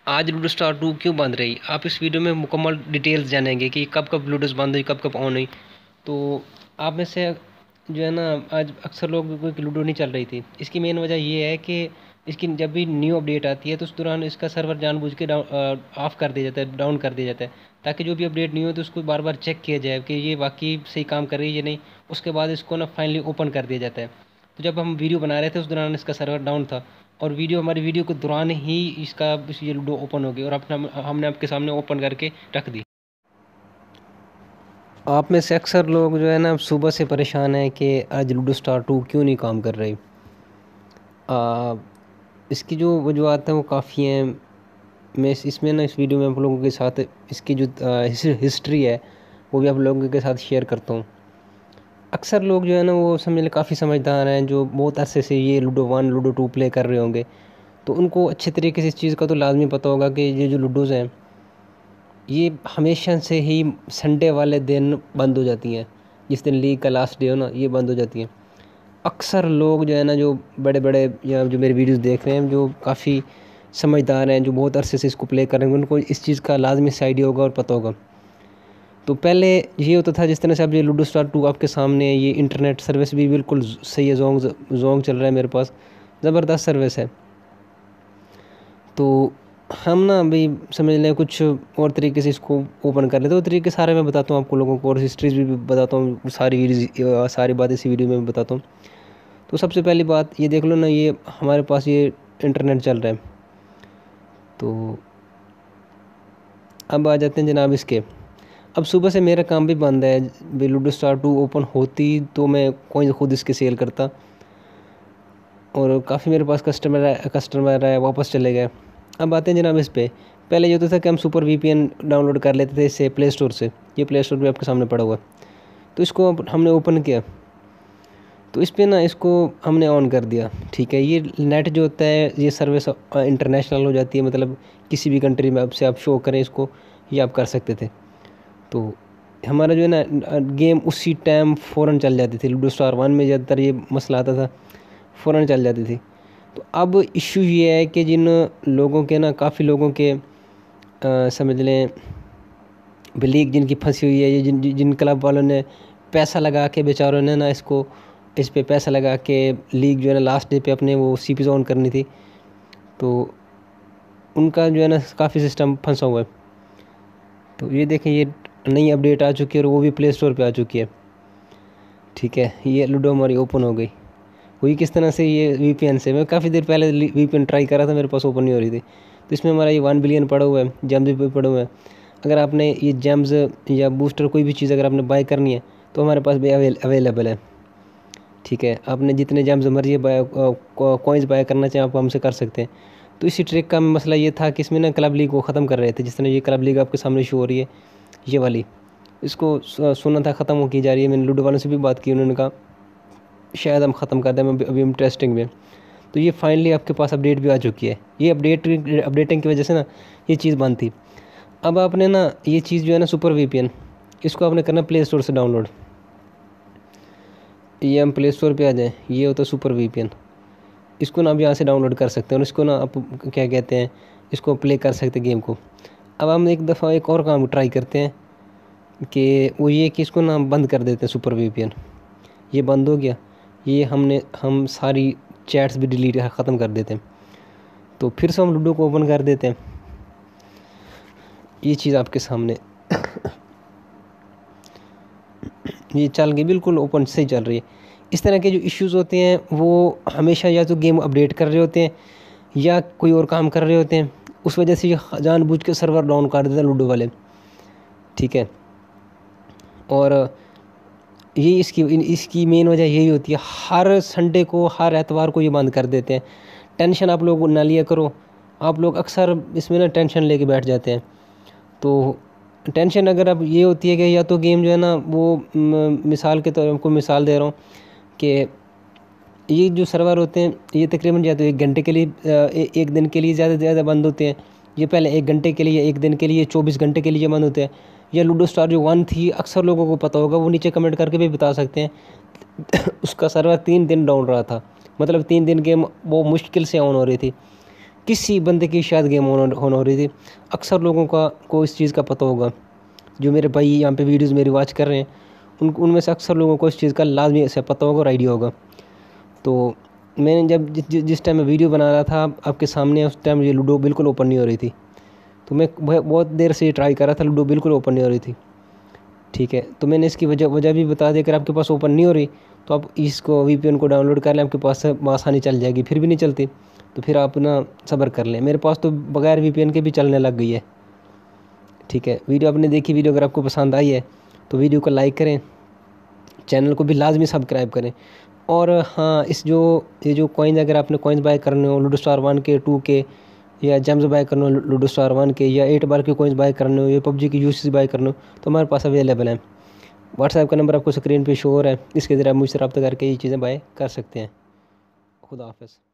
आज ludo star 2 क्यों बंद रही? आप इस वीडियो में मुकम्मल डिटेल्स जानेंगे कि कब कब लूडोस बंद हुई, कब कब ऑन हुई। तो आप में से जो है ना, आज अक्सर लोगों को लूडो नहीं चल रही थी। इसकी मेन वजह ये है कि इसकी जब भी न्यू अपडेट आती है तो उस दौरान इसका सर्वर जानबूझ के ऑफ कर दिया जाता है, डाउन कर दिया जाता है, ताकि जो भी अपडेट नहीं हो तो उसको बार बार चेक किया जाए कि ये वाकई सही काम कर रही है या नहीं। उसके बाद इसको ना फाइनली ओपन कर दिया जाता है। तो जब हम वीडियो बना रहे थे उस दौरान इसका सर्वर डाउन था, और हमारी वीडियो के दौरान ही इसका ये लूडो ओपन हो गई और अपना हमने आपके सामने ओपन करके रख दी। आप में से अक्सर लोग जो है ना सुबह से परेशान हैं कि आज लूडो स्टार 2 क्यों नहीं काम कर रही। आ, इसकी जो वजूहत हैं वो काफ़ी हैं। मैं इसमें ना इस वीडियो में आप लोगों के साथ इसकी जो हिस्ट्री है वो भी आप लोगों के साथ शेयर करता हूँ। अक्सर लोग जो है ना वो समझ लें काफ़ी समझदार हैं, जो बहुत अरसे से ये लूडो 1 लूडो 2 प्ले कर रहे होंगे, तो उनको अच्छे तरीके से इस चीज़ का तो लाजमी पता होगा कि ये जो लूडोज़ हैं ये हमेशा से ही संडे वाले दिन बंद हो जाती हैं। जिस दिन लीग का लास्ट डे हो ना, ये बंद हो जाती हैं। अक्सर लोग जो है ना, जो बड़े बड़े या जो मेरे वीडियोस देख रहे हैं, जो काफ़ी समझदार हैं, जो बहुत अरसे से इसको प्ले कर रहे हैं, उनको इस चीज़ का लाजमी से आइडिया होगा और पता होगा। तो पहले ये होता था, जिस तरह से अब ये लूडो स्टार 2 आपके सामने है, ये इंटरनेट सर्विस भी बिल्कुल सही है, जोंग जोंग चल रहा है मेरे पास, ज़बरदस्त सर्विस है। तो हम ना भाई समझ लें कुछ और तरीके से इसको ओपन कर लेते हैं। तो तरीके सारे मैं बताता हूँ आपको लोगों को, और हिस्ट्रीज भी बताता हूँ, सारी बात इसी वीडियो में बताता हूँ। तो सबसे पहली बात ये देख लो ना, ये हमारे पास ये इंटरनेट चल रहा है। तो अब आ जाते हैं जनाब इसके। अब सुबह से मेरा काम भी बंद है भाई, लूडो स्टार 2 ओपन होती तो मैं कॉइन खुद इसके सेल करता, और काफ़ी मेरे पास कस्टमर है वापस चले गए। अब आते हैं जनाब इस पे। पहले ये होता था कि हम सुपर वीपीएन डाउनलोड कर लेते थे इससे प्ले स्टोर से। ये प्ले स्टोर भी आपके सामने पड़ा हुआ है। तो इसको हमने ओपन किया, तो इस पर ना इसको हमने ऑन कर दिया। ठीक है, ये नेट जो होता है ये सर्विस इंटरनेशनल हो जाती है, मतलब किसी भी कंट्री में आपसे आप शो करें इसको, ये आप कर सकते थे। तो हमारा जो है ना गेम उसी टाइम फ़ौरन चल जाती थी। लूडो स्टार 1 में ज़्यादातर ये मसला आता था, फ़ौरन चल जाती थी। तो अब इशू ये है कि जिन लोगों के ना, काफ़ी लोगों के समझ लें लीग जिनकी फंसी हुई है, ये जिन जिन क्लब वालों ने पैसा लगा के, बेचारों ने ना इसको इस पे पैसा लगा के लीग जो है ना लास्ट डे पे अपने वो सीपीज ऑन करनी थी, तो उनका जो है ना काफ़ी सिस्टम फंसा हुआ है। तो ये देखें, ये नई अपडेट आ चुकी है और वो भी प्ले स्टोर पे आ चुकी है। ठीक है, ये लूडो हमारी ओपन हो गई। हुई किस तरह से? ये वीपीएन से। मैं काफ़ी देर पहले वीपीएन ट्राई करा था, मेरे पास ओपन नहीं हो रही थी। तो इसमें हमारा ये 1 बिलियन पड़ा हुआ है, जेम्स भी पड़े हुए हैं। अगर आपने ये जेम्स या बूस्टर कोई भी चीज़ अगर आपने बाय करनी है तो हमारे पास भी अवेलेबल है। ठीक है, आपने जितने जेम्स मर्जी कॉइन्स बाय करना चाहें आप हमसे कर सकते हैं। तो इसी ट्रिक का मसला ये था कि इसमें ना क्लब लीग को ख़त्म कर रहे थे। जिस तरह ये क्लब लीग आपके सामने शो हो रही है, ये वाली, इसको सुना था ख़त्म हो की जा रही है। मैंने लूडो वालों से भी बात की, उन्होंने कहा शायद हम ख़त्म कर दें, अभी हम टेस्टिंग में। तो ये फाइनली आपके पास अपडेट भी आ चुकी है। ये अपडेटिंग की वजह से ना ये चीज़ बंद थी। अब आपने ना ये चीज़ जो है ना सुपर वीपीएन, इसको आपने करना प्ले स्टोर से डाउनलोड। ये हम प्ले स्टोर पे आ जाएं, ये होता है सुपर वीपीएन। इसको ना आप यहाँ से डाउनलोड कर सकते हैं, और इसको ना आप क्या कहते हैं, इसको प्ले कर सकते हैं गेम को। अब हम एक दफ़ा एक और काम ट्राई करते हैं कि वो ये कि इसको ना बंद कर देते हैं सुपर वीपीएन। ये बंद हो गया। ये हम सारी चैट्स भी डिलीट ख़त्म कर देते हैं। तो फिर से हम लूडो को ओपन कर देते हैं। ये चीज़ आपके सामने ये चल गई, बिल्कुल ओपन सही चल रही है। इस तरह के जो इश्यूज़ होते हैं वो हमेशा या तो गेम अपडेट कर रहे होते हैं या कोई और काम कर रहे होते हैं, उस वजह से ये जानबूझ के सर्वर डाउन कर देते हैं लूडो वाले। ठीक है, और ये इसकी मेन वजह यही होती है, हर संडे को, हर एतवार को ये बंद कर देते हैं। टेंशन आप लोग ना लिया करो, आप लोग अक्सर इसमें ना टेंशन लेके बैठ जाते हैं। तो टेंशन अगर अब ये होती है कि या तो गेम जो है ना वो मिसाल के तौर को मिसाल दे रहा हूँ कि ये जो सर्वर होते हैं ये तकरीबन या तो 1 घंटे के लिए, एक दिन के लिए ज़्यादा से ज़्यादा बंद होते हैं। ये पहले 1 घंटे के लिए, 1 दिन के लिए, 24 घंटे के लिए बंद होते हैं। या लूडो स्टार जो 1 थी, अक्सर लोगों को पता होगा, वो नीचे कमेंट करके भी बता सकते हैं उसका सर्वर 3 दिन डाउन रहा था, मतलब 3 दिन गेम वो मुश्किल से ऑन हो रही थी। किसी बंदे की शायद गेम ऑन हो रही थी। अक्सर लोगों को इस चीज़ का पता होगा, जो मेरे भाई यहाँ पे वीडियोस मेरी वॉच कर रहे हैं, उनमें से अक्सर लोगों को इस चीज़ का लाजमी से पता होगा और आइडिया होगा। तो मैंने जब जिस टाइम मैं वीडियो बना रहा था आपके सामने, उस टाइम ये लूडो बिल्कुल ओपन नहीं हो रही थी। तो मैं बहुत देर से ट्राई कर रहा था, लूडो बिल्कुल ओपन नहीं हो रही थी। ठीक है, तो मैंने इसकी वजह भी बता दी। अगर आपके पास ओपन नहीं हो रही तो आप इसको VPN को डाउनलोड कर लें, आपके पास आसानी चल जाएगी। फिर भी नहीं चलती तो फिर आप ना सब्र कर लें। मेरे पास तो बगैर VPN के भी चलने लग गई है। ठीक है, वीडियो आपने देखी, वीडियो अगर आपको पसंद आई है तो वीडियो को लाइक करें, चैनल को भी लाजमी सब्सक्राइब करें। और हाँ, ये जो कॉइन, अगर आपने कॉइन्स बाय करने हो लूडो स्टार 1 के 2 के, या जेम्स बाय करने हो लूडो स्टार 1 के, या 8 बार के कॉइन्स बाय करने हो, या PUBG की UC बाय करने हो, तो हमारे पास अवेलेबल है। व्हाट्सएप का नंबर आपको स्क्रीन पे शो हो रहा है, इसके ज़रिए आप मुझसे रब्ता करके ये चीज़ें बाय कर सकते हैं। खुदा हाफ़िज़।